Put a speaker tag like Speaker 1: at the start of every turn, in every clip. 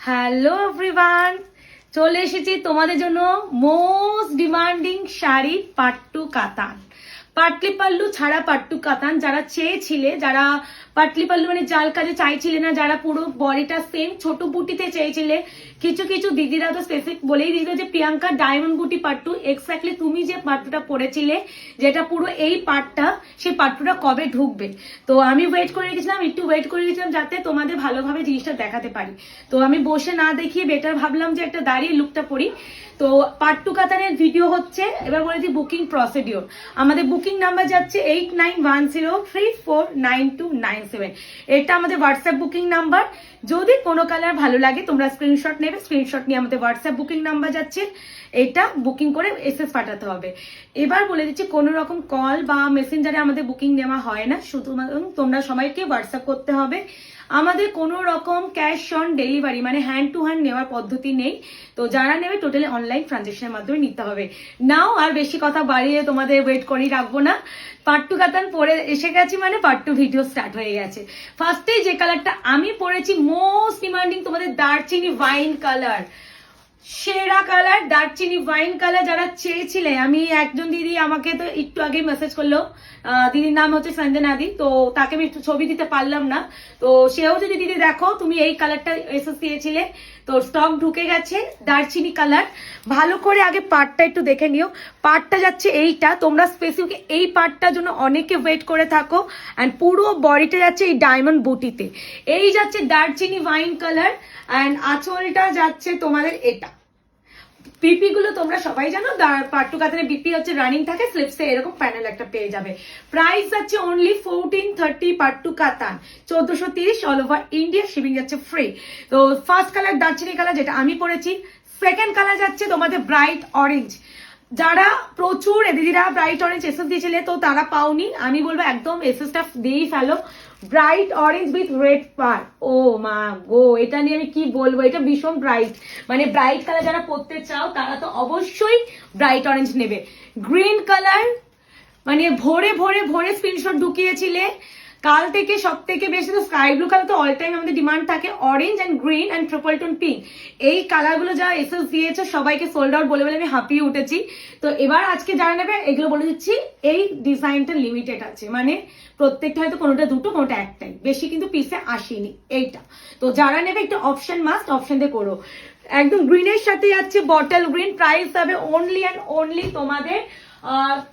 Speaker 1: Hello everyone, চলে এসেছি তোমাদের জন্য মোস্ট ডিমান্ডিং শাড়ি পাট্টু কাতান। পাটলি পাল্লু ছাড়া পাট্টু কাতান যারা চেয়েছিলে, যারা পাটলি পাল্লু মানে জাল কাজে চাইছিলে না, যারা পুরো বডিটা সেম ছোট বুটিতে চেয়েছিলে, কিছু কিছু দিদিরা তো স্পেসিফিক বলেই দিল যে প্রিয়াঙ্কা ডায়মন্ড বুটি পাট্টু, এক্স্যাক্টলি তুমি যে পাট্টুটা পরেছিলে, যেটা পুরো এই পাটটা, সেই পাট্টুটা কবে ঢুকবে। তো আমি ওয়েট করে রেখেছিলাম, একটু ওয়েট করে রেখেছিলাম যাতে তোমাদের ভালোভাবে জিনিসটা দেখাতে পারি। তো আমি বসে না দেখিয়ে বেটার ভাবলাম যে একটা দাঁড়িয়ে লুকটা পরি। তো পাট্টু কাতানের ভিডিও হচ্ছে, এবার বলে দিই বুকিং প্রসিডিওর। আমাদের বুকিং নাম্বার যাচ্ছে 8910349297। এটা আমাদের হোয়াটসঅ্যাপ বুকিং নাম্বার। যদি কোনো কালার ভালো লাগে তোমরা স্ক্রিনশট নেবে, স্ক্রিনশট নিয়ে আমাদের হোয়াটসঅ্যাপ বুকিং নাম্বার যাচ্ছে, এটা বুকিং করে এসএস পাঠাতে হবে। এবার বলে দিচ্ছি কোনো রকম কল বা মেসেঞ্জারে আমাদের বুকিং নেওয়া হয় না, শুধুমাত্র তোমরা সবাইকে হোয়াটসঅ্যাপ করতে হবে। আমাদের কোনো রকম ক্যাশ অন ডেলিভারি মানে হ্যান্ড টু হ্যান্ড নেওয়ার পদ্ধতি নেই। তো যারা নেবে টোটালি অনলাইন ট্রানজেকশনের মাধ্যমে নিতে হবে। নাও আর বেশি কথা বাড়িয়ে তোমাদের ওয়েট করিয়ে রাখবো না, পাট্টু কাতান পরে এসে গেছি মানে পাট্টু ভিডিও স্টার্ট হয়ে গেছে। ফার্স্টেই যে কালারটা আমি পরেছি মোস্ট ডিমান্ডিং, তোমাদের দারচিনি ওয়াইন কালার, সেরা কালার দারচিনি ওয়াইন কালার। যারা চেয়েছিলে, আমি একজন দিদি আমাকে তো একটু আগে মেসেজ করলো, দিদির নাম হচ্ছে সঞ্জনা দি, তো তাকে আমি একটু ছবি দিতে পারলাম না। তো সেও যদি দিদি দেখো তুমি এই কালারটা এসএস দিয়েছিলে, তো স্টক ঢুকে গেছে দারচিনি কালার। ভালো করে আগে পার্টটা একটু দেখে নিও। পার্টটা যাচ্ছে এইটা, তোমরা স্পেসিফিক এই পার্টটার জন্য অনেকে ওয়েট করে থাকো। অ্যান্ড পুরো বডিটা যাচ্ছে এই ডায়মন্ড বুটিতে, এই যাচ্ছে দারচিনি ওয়াইন কালার। অ্যান্ড আঁচলটা যাচ্ছে তোমাদের এটা। বিপি গুলো তোমরা সবাই জানো, পাট্টু কাতানের বিপি হচ্ছে রানিং থাকে, স্লিপসে এরকম প্যানেল একটা পেয়ে যাবে। প্রাইস যাচ্ছে অনলি 1430 পাট্টু কাতান, 1430 অল ওভার ইন্ডিয়া, শিপিং যাচ্ছে ফ্রি। তো ফার্স্ট কালার দারচিনি কালার যেটা আমি পরেছি। সেকেন্ড কালার যাচ্ছে তোমাদের ব্রাইট অরেঞ্জ। যারা প্রচুর দিদিরা ব্রাইট অরেঞ্জ এসএস দিয়েছিলে তো তারা পাওনি, আমি বলবো একদম এসএসটা দিয়েই ফেলো। ব্রাইট অরেঞ্জ উইথ রেড পার, ও মা গো, এটা নিয়ে আমি কি বলবো, এটা ভীষণ ব্রাইট, মানে ব্রাইট কালার যারা পরতে চাও তারা তো অবশ্যই ব্রাইট অরেঞ্জ নেবে। গ্রিন কালার, মানে ভোরে ভোরে ভোরে স্ক্রিনশট ঢুকিয়েছিলে কাল থেকে, সব থেকে বেশি তো স্কাই ব্লু কালার তো অল টাইম আমাদের ডিমান্ড থাকে, orange and green and triple tone pink, এই কালারগুলো যা এসএস দিয়েছে সবাইকে সোল্ড আউট বলে বলে আমি হাঁপিয়ে উঠেছি। তো এবার আজকে যারা নেবে এগুলো বলে দিচ্ছি, এই ডিজাইনটা লিমিটেড আছে, মানে প্রত্যেকটা হয়তো কোনোটা দুটো কোনোটা একটাই, বেশি কিন্তু পিসে আসেনি এইটা। তো যারা নেবে একটা অপশন মাস্ট, অপশন দিয়ে করো। একদম গ্রিনের সাথে যাচ্ছে বটল গ্রিন, প্রাইস যাবে অনলি অ্যান্ড অনলি তোমাদের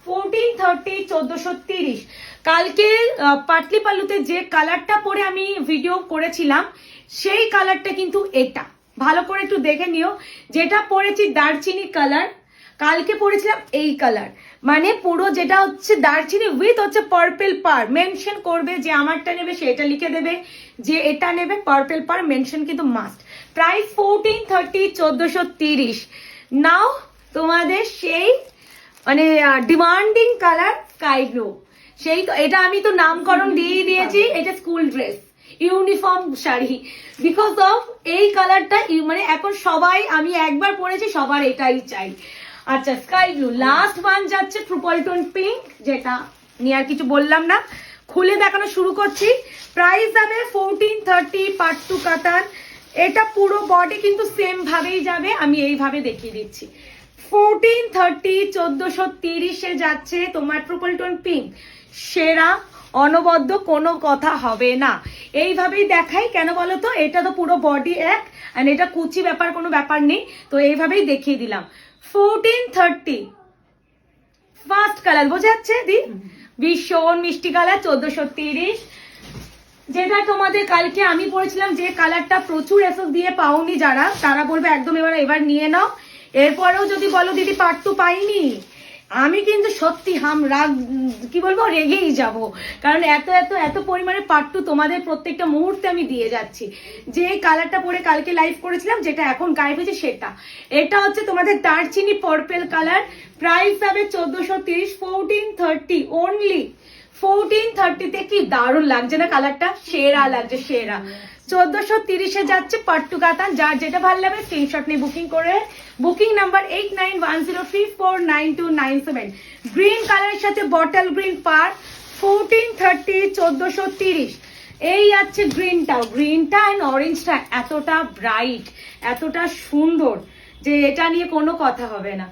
Speaker 1: 1430, 1430। কালকে পাটলি পাল্লুতে যে কালারটা পরে আমি ভিডিও করেছিলাম সেই কালারটা কিন্তু এটা, ভালো করে একটু দেখে নিও। যেটা পরেছি দারচিনি কালার, কালকে পরেছিলাম এই কালার, মানে পুরো যেটা হচ্ছে দারচিনি উইথ হচ্ছে পার্পেল পার, মেনশন করবে যে আমারটা নেবে সেটা লিখে দেবে, যে এটা নেবে পার্পেল পার মেনশন কিন্তু মাস্ট। প্রাইস 1430, 1430। নাও তোমাদের সেই মানে ডিমান্ডিং কালার স্কাই ব্লু, সেই এটা আমি তো নামকরণ দিয়ে দিয়েছি, এটা school dress uniform sari, because of এই কালারটা মানে এখন সবাই, আমি একবার পরেছি সবার এটাই চাই। আচ্ছা স্কাই ব্লু, লাস্ট ওয়ান যাচ্ছে ট্রিপল টোন পিঙ্ক, যেটা নিয়ে আর কিছু বললাম না, খুলে দেখানো শুরু করছি। প্রাইস যাবে 1430 পাট্টু কাতান। এটা পুরো বডি কিন্তু সেম ভাবেই যাবে, আমি এইভাবে দেখিয়ে দিচ্ছি। 1430, 1430 যাচ্ছে তোমার ট্রিপল টোন পিঙ্ক, সেরা অনবদ্য, কোনো কথা হবে না। এইভাবেই দেখাই কেন বলো তো, এটা তো পুরো বডি এক, আর এটা কুচি ব্যাপার কোনো ব্যাপার নেই, তো এইভাবেই দেখিয়ে দিলাম। 1430 ফার্স্ট কালার, বোঝা যাচ্ছে দি, ভীষণ মিষ্টি কালার, 1430। যেটা তোমাদের কালকে আমি পরেছিলাম যে কালারটা, প্রচুর এসএস দিয়ে পাওনি যারা, তারা বলবে একদম এবার নিয়ে নাও। এরপরেও যদি বলো দিদি পাট্টু পাইনি, আমি কিন্তু সত্যি কি বলবো, রেগেই যাব, কারণ এত এত এত পরিমাণে পাট্টু তোমাদের প্রত্যেকটা মুহূর্তে আমি দিয়ে যাচ্ছি। যে কালারটা পরে কালকে লাইভ করেছিলাম, যেটা এখন গায়েব হয়েছে সেটা, এটা হচ্ছে তোমাদের দারচিনি পার্পেল কালার। প্রাইস যাবে 1430, 1430 অনলি। 1430-তে কি দারুণ লাগছে না কালারটা, সেরা লাগছে সেরা। 1430 যাচ্ছে পাট্টু কাতান, যার যেটা ভালো লাগবে স্ক্রিনশট নিয়ে বুকিং করে। Booking number 8910349297। গ্রিন কালারের সাথে বটল গ্রিন পার, 1430, 1430। এই আছে গ্রিনটা, গ্রিনটা এন্ড অরেঞ্জটা এতটা ব্রাইট, এতটা সুন্দর যে এটা নিয়ে কোনো কথা হবে না।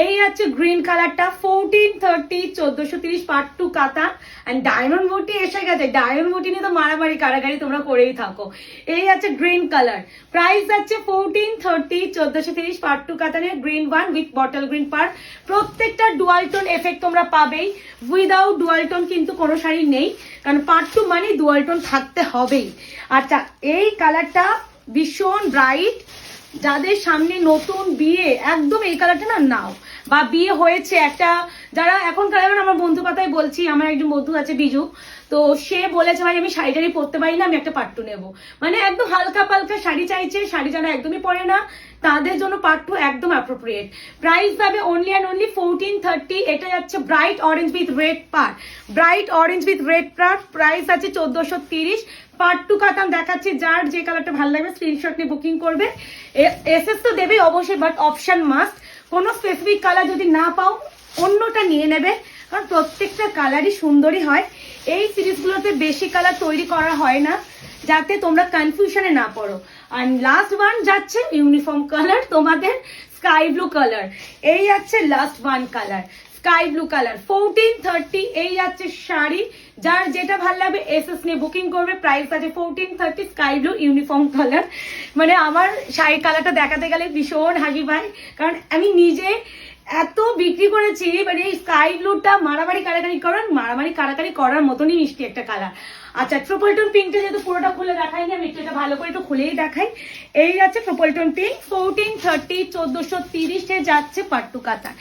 Speaker 1: এই আছে গ্রিন কালারটা 1430 1430 পার্ট 2 কাতা এন্ড ডায়মন্ড বুটি এসে গেছে। ডায়মন্ড বুটি নিয়ে তো মারামারি কারাগারি তোমরা করেই থাকো। এই আছে গ্রিন কালার, প্রাইস আছে 1430 1430 পার্ট 2 কাতা নিয়ে green one with bottle green পার। প্রত্যেকটা ডুয়াল টোন এফেক্ট তোমরা পাবেই, উইদাউট ডুয়াল টোন কিন্তু কোনো শাড়ি নেই, কারণ পার্ট 2 মানে ডুয়াল টোন থাকতে হবেই। আচ্ছা এই কালারটা ভীষণ ব্রাইট, যাদের সামনে নতুন বিয়ে একদম এই কালারটা না নাও, বা বিয়ে হয়েছে একটা, যারা এখনকার আমার বন্ধু কথাই বলছি, আমার একজন বন্ধু আছে বিজু, তো সে বলেছে ভাই আমি শাড়ি টাড়ি পরতে পারি না, আমি একটা পাট্টু নেবো, মানে একদম হালকা পালকা শাড়ি চাইছে, শাড়ি যারা একদমই পরে না তাদের জন্য পাট্টু একদম অ্যাপ্রোপ্রিয়েট। প্রাইস পাবে অনলি অ্যান্ড অনলি 1430। এটা যাচ্ছে bright orange with red per, bright orange with red per, price আছে 1430। পার্ট 2 কাতাম দেখাচ্ছি, যার যে কালারটা ভালো লাগবে স্ক্রিনশট নিয়ে বুকিং করবে। এসএস তো দেবে অবশ্যই, বাট অপশন মাস্ট, কোনো স্পেসিফিক কালার যদি না পাও অন্যটা নিয়ে নেবে, কারণ প্রত্যেকটা কালারই সুন্দরই হয়। এই সিরিজগুলোতে বেশি কালার তৈরি করা হয় না, যাতে তোমরা কনফিউশনে না পড়ো। আর লাস্ট ওয়ান যাচ্ছে ইউনিফর্ম কালার তোমাদের, স্কাই ব্লু কালার। এই যাচ্ছে last one colour sky blue colour 1430। এই যাচ্ছে শাড়ি, যার যেটা ভালো লাগবে এসএস নিয়ে বুকিং করবে। প্রাইস আছে 1430, স্কাই ব্লু ইউনিফর্ম কালার। মানে আমার শাড়ির কালারটা দেখাতে গেলে ভীষণ হাসি পায়, কারণ আমি নিজে এত বিক্রি করেছি, মানে এই স্কাই ব্লুটা মারামারি কারাকারি করার মতনই মিষ্টি একটা কালার। আচ্ছা ট্রিপল টোন পিঙ্কটা যেহেতু পুরোটা খুলে দেখাই না, আমি এটা ভালো করে একটু খুলেই দেখাই। এই যাচ্ছে ট্রিপল টোন পিঙ্ক 1430 1430 যাচ্ছে পাট্টু কাতা।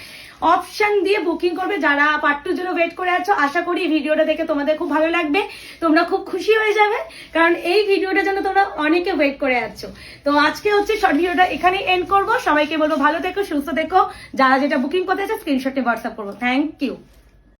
Speaker 1: অপশন দিয়ে বুকিং করবে যারা পাট্টুর জন্য ওয়েট করে আছো। আশা করি এই ভিডিওটা দেখে তোমাদের খুব ভালো লাগবে, তোমরা খুব খুশি হয়ে যাবে, কারণ এই ভিডিওটার জন্য তোমরা অনেকে ওয়েট করে আছো। তো আজকে হচ্ছে শর্ট ভিডিওটা এখানে এন্ড করবো। সবাইকে বলবো ভালো থেকো, সুস্থ থেকো, যারা যেটা বুকিং করতে চাও স্ক্রিনশটে হোয়াটসঅ্যাপ করবো। Thank you.